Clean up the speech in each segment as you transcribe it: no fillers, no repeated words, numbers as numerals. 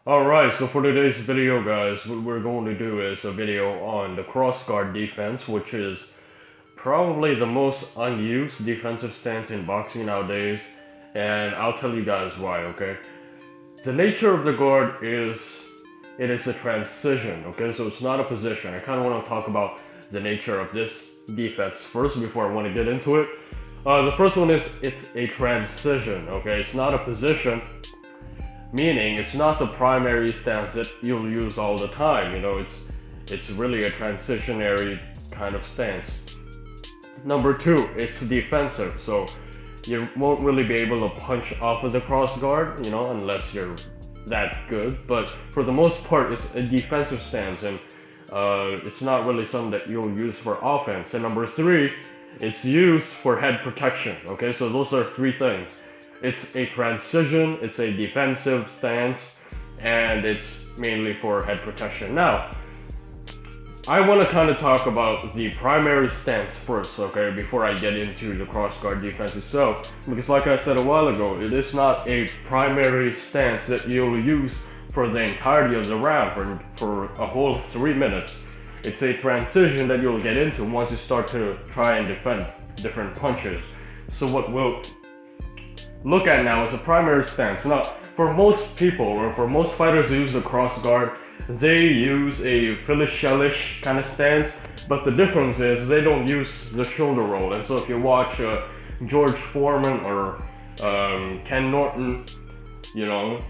Alright, so for today's video, guys, what we're going to do is a video on the cross guard defense, which is probably the most unused defensive stance in boxing nowadays, and I'll tell you guys why, okay? The nature of the guard is, it is a transition, okay? So it's not a position. I kind of want to talk about the nature of this defense first before I want to get into it. The first one is, it's a transition, okay? It's not a position. Meaning, it's not the primary stance that you'll use all the time. It's really a transitionary kind of stance. Number two, it's defensive. So you won't really be able to punch off of the cross guard, unless you're that good. But for the most part, it's a defensive stance, and it's not really something that you'll use for offense. And number three, it's used for head protection. Okay, so those are three things. It's a transition, it's a defensive stance, and it's mainly for head protection. Now, I want to kind of talk about the primary stance first, okay, before I get into the cross guard defense itself. Because like I said a while ago, it is not a primary stance that you'll use for the entirety of the round, for a whole 3 minutes. It's a transition that you'll get into once you start to try and defend different punches. So what we'll look at now is a primary stance. Now, for most people, or for most fighters who use the cross guard, they use a Philly Shellish kind of stance, but the difference is they don't use the shoulder roll. And so if you watch George Foreman or Ken Norton,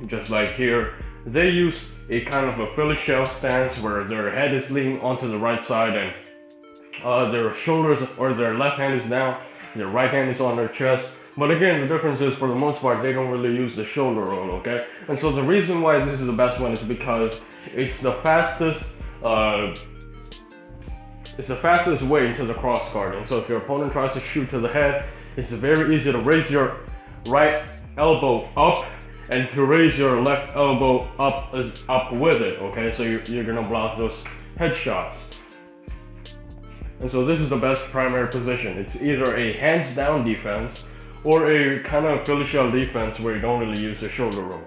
just like here, they use a kind of a Philly Shell stance where their head is leaning onto the right side and their shoulders or their left hand is down, their right hand is on their chest. But again, the difference is, for the most part, they don't really use the shoulder roll, okay? And so the reason why this is the best one is because it's the fastest way into the cross guard. And so if your opponent tries to shoot to the head, it's very easy to raise your right elbow up and to raise your left elbow up with it, okay? So you're gonna block those headshots. And so this is the best primary position. It's either a hands down defense or a kind of Philly Shell defense where you don't really use the shoulder roll.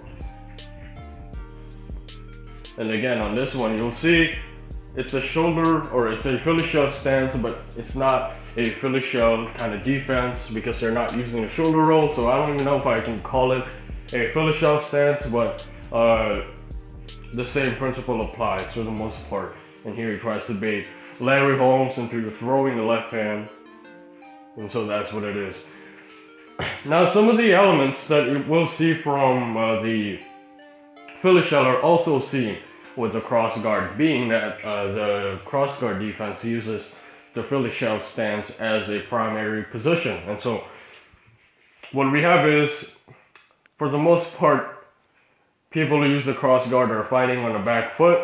And again, on this one, you'll see it's a shoulder, or it's a Philly Shell stance, but it's not a Philly Shell kind of defense because they're not using a shoulder roll. So I don't even know if I can call it a Philly Shell stance, but the same principle applies for the most part. And here he tries to bait Larry Holmes into throwing the left hand, and so that's what it is. Now, some of the elements that we'll see from the Philly Shell are also seen with the cross guard, being that the cross guard defense uses the Philly Shell stance as a primary position. And so what we have is, for the most part, people who use the cross guard are fighting on the back foot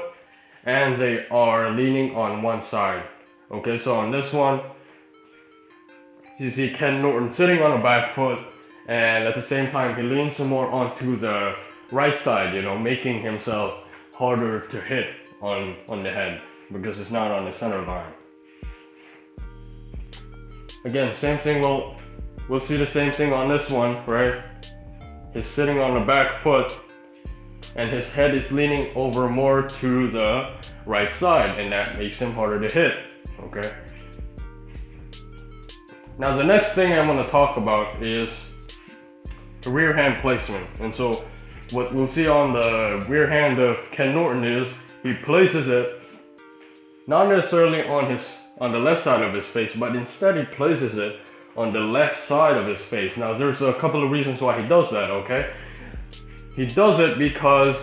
and they are leaning on one side. Okay, so on this one, you see Ken Norton sitting on the back foot, and at the same time he leans some more onto the right side, making himself harder to hit on the head because it's not on the center line. Again, same thing, we'll see the same thing on this one, right? He's sitting on the back foot and his head is leaning over more to the right side, and that makes him harder to hit, okay? Now, the next thing I want to talk about is the rear hand placement. And so what we'll see on the rear hand of Ken Norton is he places it not necessarily on the left side of his face, but instead he places it on the left side of his face. Now, there's a couple of reasons why he does that, okay? He does it because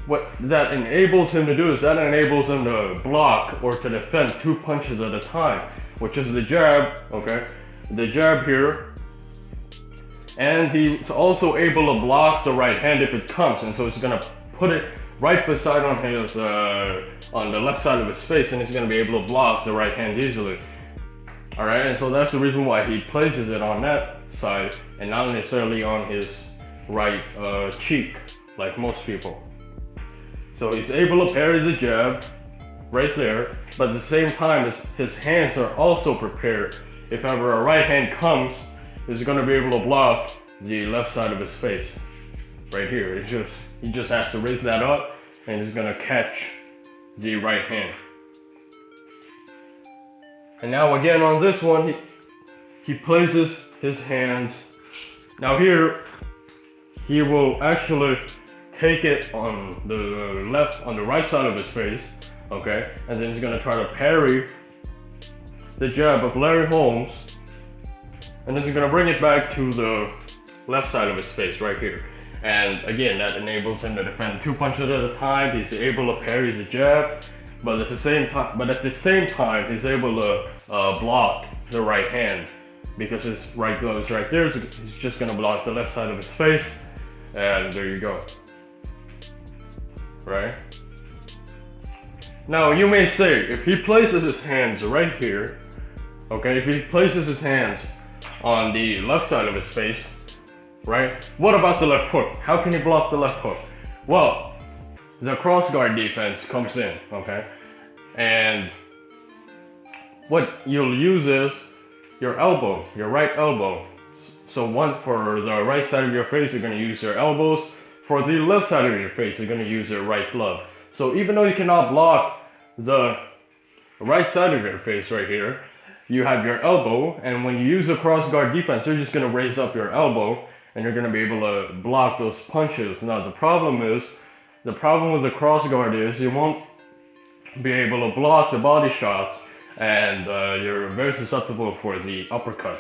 what that enables him to do is that enables him to block or to defend 2 punches at a time, which is the jab, okay? The jab here, and he's also able to block the right hand if it comes, and so he's gonna put it right beside on his on the left side of his face, and he's gonna be able to block the right hand easily. All right, and so that's the reason why he places it on that side and not necessarily on his right cheek like most people. So he's able to parry the jab right there, but at the same time his hands are also prepared. If ever a right hand comes, he's going to be able to block the left side of his face right here. It's just He just has to raise that up and he's gonna catch the right hand. And now again on this one, he places his hands. Now here, he will actually take it on the right side of his face, okay? And then he's gonna try to parry the jab of Larry Holmes. And then he's gonna bring it back to the left side of his face right here. And again, that enables him to defend 2 punches at a time. He's able to parry the jab, but at the same time, he's able to block the right hand because his right glove is right there. So he's just gonna block the left side of his face, and there you go. Right? Now you may say, if he places his hands right here, okay, if he places his hands on the left side of his face, right? What about the left hook? How can he block the left hook? Well, the cross guard defense comes in, okay? And what you'll use is your elbow, your right elbow. So one for the right side of your face, you're gonna use your elbows. For the left side of your face, you're gonna use your right glove. So even though you cannot block the right side of your face right here, you have your elbow, and when you use the cross guard defense, you're just gonna raise up your elbow and you're gonna be able to block those punches. Now the problem with the cross guard is you won't be able to block the body shots, and you're very susceptible for the uppercut.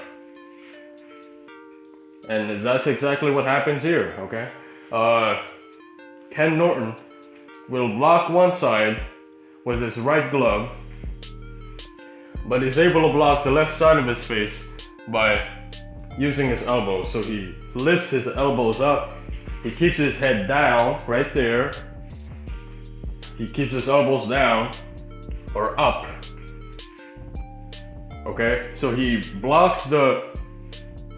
And that's exactly what happens here, okay? Ken Norton will block one side with his right glove, but he's able to block the left side of his face by using his elbows. So he lifts his elbows up, he keeps his head down right there, he keeps his elbows down or up, okay? So he blocks the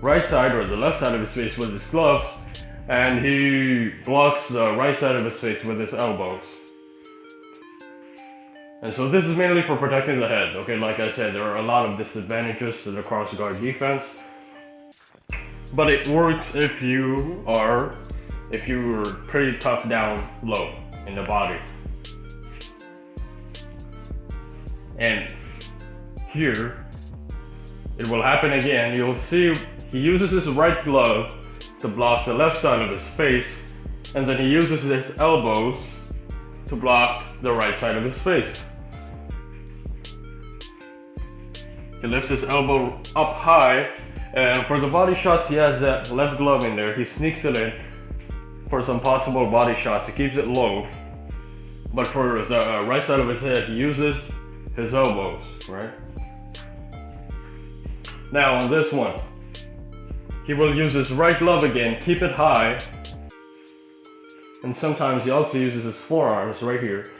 right side or the left side of his face with his gloves, and he blocks the right side of his face with his elbows. And so this is mainly for protecting the head, okay? Like I said, there are a lot of disadvantages to the cross guard defense, but it works if you're pretty tough down low in the body. And here, it will happen again. You'll see he uses his right glove to block the left side of his face, and then he uses his elbows to block the right side of his face. He lifts his elbow up high, and for the body shots, he has that left glove in there. He sneaks it in for some possible body shots. He keeps it low, but for the right side of his head, he uses his elbows, right? Now on this one, he will use his right glove again, keep it high, and sometimes he also uses his forearms right here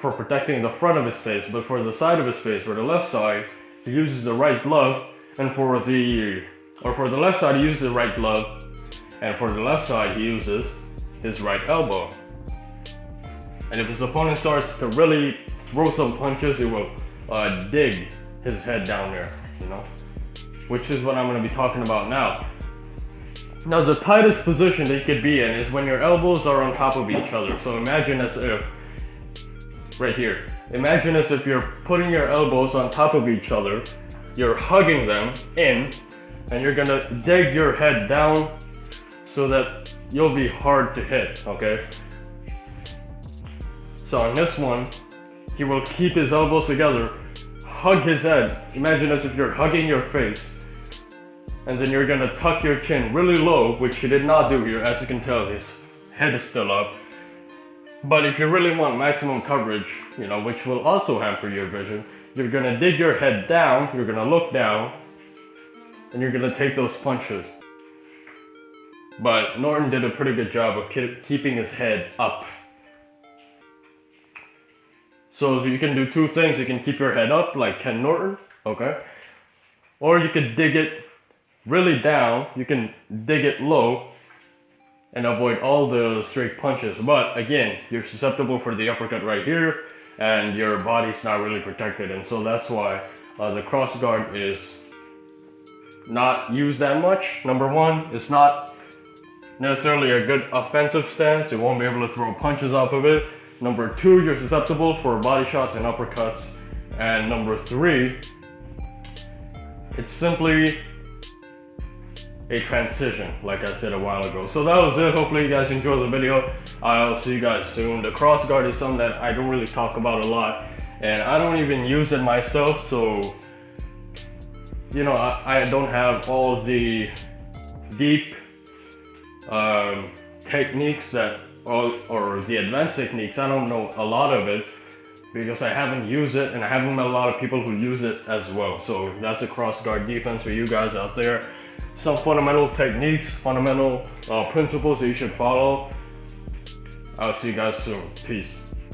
for protecting the front of his face, but for the side of his face, for the left side, he uses the right glove, and for the left side, he uses the right glove, and for the left side, he uses his right elbow. And if his opponent starts to really throw some punches, he will dig his head down there, you know? Which is what I'm going to be talking about now. Now the tightest position that you could be in is when your elbows are on top of each other. So imagine as if, right here, imagine as if you're putting your elbows on top of each other, you're hugging them in, and you're gonna dig your head down so that you'll be hard to hit, okay? So on this one, he will keep his elbows together, hug his head. Imagine as if you're hugging your face, and then you're gonna tuck your chin really low, which he did not do here. As you can tell, his head is still up. But if you really want maximum coverage, you know, which will also hamper your vision, you're gonna dig your head down, you're gonna look down, and you're gonna take those punches. But Norton did a pretty good job of keeping his head up. So you can do two things. You can keep your head up like Ken Norton, okay? Or you could dig it really down. You can dig it low and avoid all the straight punches. But again, you're susceptible for the uppercut right here, and your body's not really protected. And so that's why the cross guard is not used that much. Number one, it's not necessarily a good offensive stance. You won't be able to throw punches off of it. Number 2, you're susceptible for body shots and uppercuts. And number 3, it's simply a transition, like I said a while ago. So that was it. Hopefully you guys enjoyed the video. I'll see you guys soon. The cross guard is something that I don't really talk about a lot, and I don't even use it myself, so you know, I don't have all the deep techniques that or the advanced techniques. I don't know a lot of it because I haven't used it, and I haven't met a lot of people who use it as well. So that's a cross guard defense for you guys out there. Some fundamental techniques, fundamental principles that you should follow. I'll see you guys soon. Peace.